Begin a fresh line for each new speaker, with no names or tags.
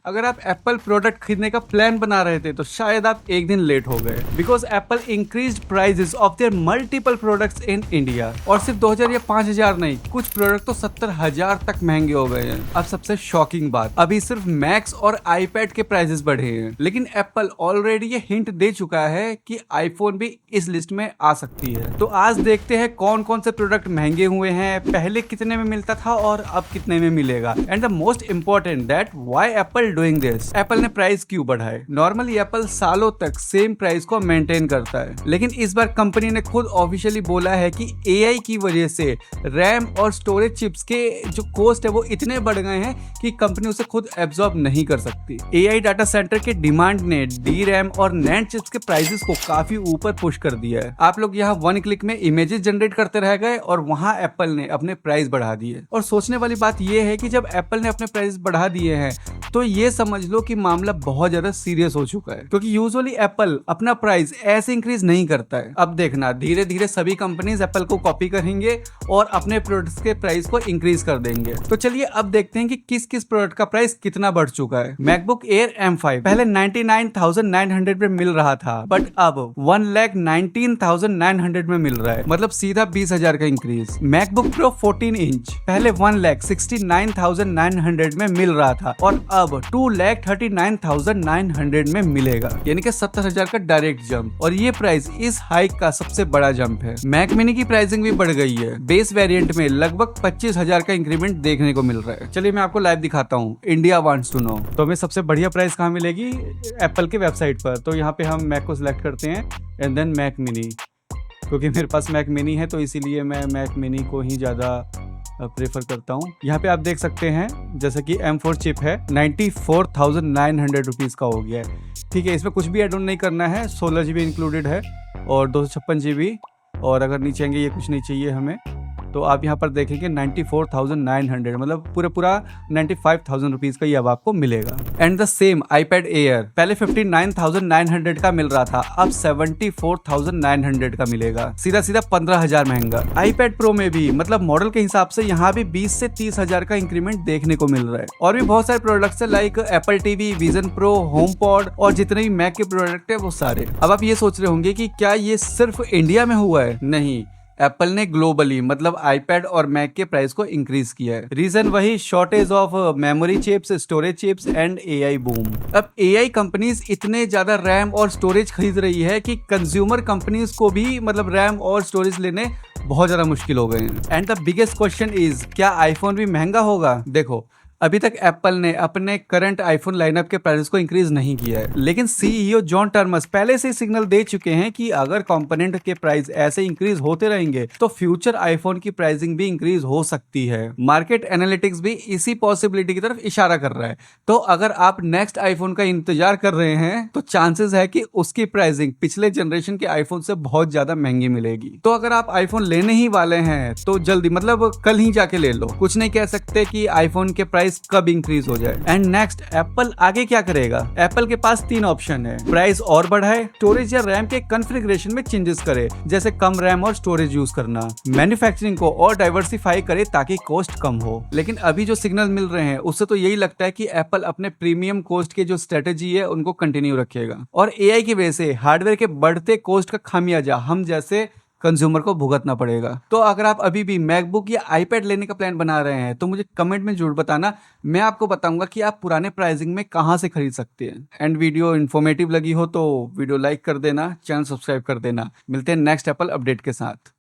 अगर आप Apple product खरीदने का प्लान बना रहे थे तो शायद आप एक दिन लेट हो गए, because Apple increase prices of their multiple products in India. और सिर्फ 2000 या 5000 नहीं, कुछ प्रोडक्ट तो 70,000 तक महंगे हो गए हैं। अब सबसे शॉकिंग बात, अभी सिर्फ मैक्स और आईपैड के प्राइजेस बढ़े हैं, लेकिन एप्पल ऑलरेडी ये हिंट दे चुका है कि आईफोन भी इस लिस्ट में आ सकती है। तो आज देखते हैं कौन कौन से प्रोडक्ट महंगे हुए हैं, पहले कितने में मिलता था और अब कितने में मिलेगा, and the most important that why Apple doing this. Apple ने प्राइस क्यों बढ़ाए? नॉर्मली एप्पल सालों तक सेम प्राइस को मेंटेन करता है, लेकिन इस बार कंपनी ने खुद ऑफिशियली बोला है कि एआई की वजह से रैम और स्टोरेज चिप्स के जो कॉस्ट है वो इतने बढ़ गए हैं कि कंपनी उसे खुद एब्जॉर्ब नहीं कर सकती। एआई डाटा सेंटर के डिमांड ने डी रैम और नैंड चिप्स के प्राइसेस को काफी ऊपर पुश कर दिया है। आप लोग यहाँ 1 क्लिक में इमेजेस जनरेट करते रह गए और वहां एप्पल ने अपने प्राइस बढ़ा दिए। और सोचने वाली बात यह है कि जब एप्पल ने अपने प्राइस बढ़ा दिए हैं तो ये समझ लो कि मामला बहुत ज्यादा सीरियस हो चुका है, क्योंकि यूजुअली एप्पल अपना प्राइस ऐसे इंक्रीज नहीं करता है। अब देखना, धीरे धीरे सभी कंपनीज एप्पल को कॉपी करेंगे और अपने प्रोडक्ट्स के प्राइस को इंक्रीज कर देंगे। तो चलिए अब देखते हैं कि किस किस प्रोडक्ट का प्राइस कितना बढ़ चुका है। मैकबुक एयर M5 पहले 99,900 में मिल रहा था, बट अब 1,19,900 में मिल रहा है, मतलब सीधा 20,000 का इंक्रीज। मैकबुक प्रो 14 इंच पहले 1,69,900 में मिल रहा था और अब 2,39,900 में मिलेगा, यानी कि 70,000 का डायरेक्ट जंप। और ये प्राइस इस हाइक का सबसे बड़ा जंप है। मैक मिनी की प्राइसिंग भी बढ़ गई है, बेस वेरिएंट में लगभग 25,000 का इंक्रीमेंट देखने को मिल रहा है। चलिए मैं आपको लाइव दिखाता हूँ। इंडिया वांट्स टू नो, तो हमें सबसे बढ़िया प्राइस कहाँ मिलेगी? एप्पल के वेबसाइट पर। तो यहाँ पे हम मैक को सिलेक्ट करते हैं एंड देन मैक मिनी। क्योंकि मेरे पास मैक मिनी है तो इसीलिए मैं मैक मिनी को ही ज़्यादा प्रेफर करता हूँ। यहाँ पे आप देख सकते हैं जैसे कि M4 चिप है, 94,900 रुपीज़ का हो गया है। ठीक है, इसमें कुछ भी एड ऑन नहीं करना है, 16 GB इंक्लूडेड है और 256 GB। और अगर नीचे आएंगे ये कुछ नहीं चाहिए हमें, तो आप यहाँ पर देखेंगे 94,900, मतलब पूरा 95,000 रुपीज़ का ये अब आपको मिलेगा। And the same iPad air पहले 59,900 का मिल रहा था, अब 74,900 का मिलेगा, सीधा 15,000 महंगा। आईपैड प्रो में भी मतलब मॉडल के हिसाब से यहाँ भी 20 से 30,000 का इंक्रीमेंट देखने को मिल रहा है। और भी बहुत सारे प्रोडक्ट्स है like Apple TV, vision pro, home pod और जितने भी मैक के प्रोडक्ट है वो सारे। अब आप ये सोच रहे होंगे कि क्या ये सिर्फ इंडिया में हुआ है? नहीं, एप्पल ने ग्लोबली मतलब आईपैड और मैक के प्राइस को इंक्रीज किया है। रीजन वही shortage of memory chips, storage chips and AI boom. अब एआई कंपनीज इतने ज्यादा रैम और स्टोरेज खरीद रही है कि कंज्यूमर कंपनीज को भी मतलब रैम और स्टोरेज लेने बहुत ज्यादा मुश्किल हो गए हैं। And the biggest question is, क्या आईफोन भी महंगा होगा? देखो, अभी तक एप्पल ने अपने करंट आईफोन लाइनअप के प्राइस को इंक्रीज नहीं किया है, लेकिन सीईओ जॉन टर्मस पहले से सिग्नल दे चुके हैं कि अगर कंपोनेंट के प्राइस ऐसे इंक्रीज होते रहेंगे तो फ्यूचर आईफोन की प्राइसिंग भी इंक्रीज हो सकती है। मार्केट एनालिटिक्स भी इसी पॉसिबिलिटी की तरफ इशारा कर रहा है। तो अगर आप नेक्स्ट आईफोन का इंतजार कर रहे हैं तो चांसेस है कि उसकी प्राइसिंग पिछले जनरेशन के आईफोन से बहुत ज्यादा महंगी मिलेगी। तो अगर आप आईफोन लेने ही वाले हैं तो जल्दी मतलब कल ही जाके ले लो। कुछ नहीं कह सकते कि आईफोन के प्राइस कब इंक्रीज हो जाए। एंड नेक्स्ट एप्पल आगे क्या करेगा? एप्पल के पास 3 ऑप्शन है, प्राइस और बढ़ाए, स्टोरेज या रैम के कॉन्फ़िगरेशन में चेंजेस करे, जैसे कम रैम और स्टोरेज यूज करना, मैन्युफैक्चरिंग को और डाइवर्सिफाई करे ताकि कॉस्ट कम हो। लेकिन अभी जो सिग्नल मिल रहे हैं उससे तो यही लगता है कि एप्पल अपने प्रीमियम कॉस्ट के जो स्ट्रेटेजी है उनको कंटिन्यू रखेगा और एआई की वजह से हार्डवेयर के बढ़ते कॉस्ट का खामियाजा हम जैसे कंज्यूमर को भुगतना पड़ेगा। तो अगर आप अभी भी मैकबुक या आईपैड लेने का प्लान बना रहे हैं तो मुझे कमेंट में जरूर बताना, मैं आपको बताऊंगा कि आप पुराने प्राइसिंग में कहां से खरीद सकते हैं। एंड वीडियो इन्फॉर्मेटिव लगी हो तो वीडियो लाइक कर देना, चैनल सब्सक्राइब कर देना। मिलते हैं नेक्स्ट एप्पल अपडेट के साथ।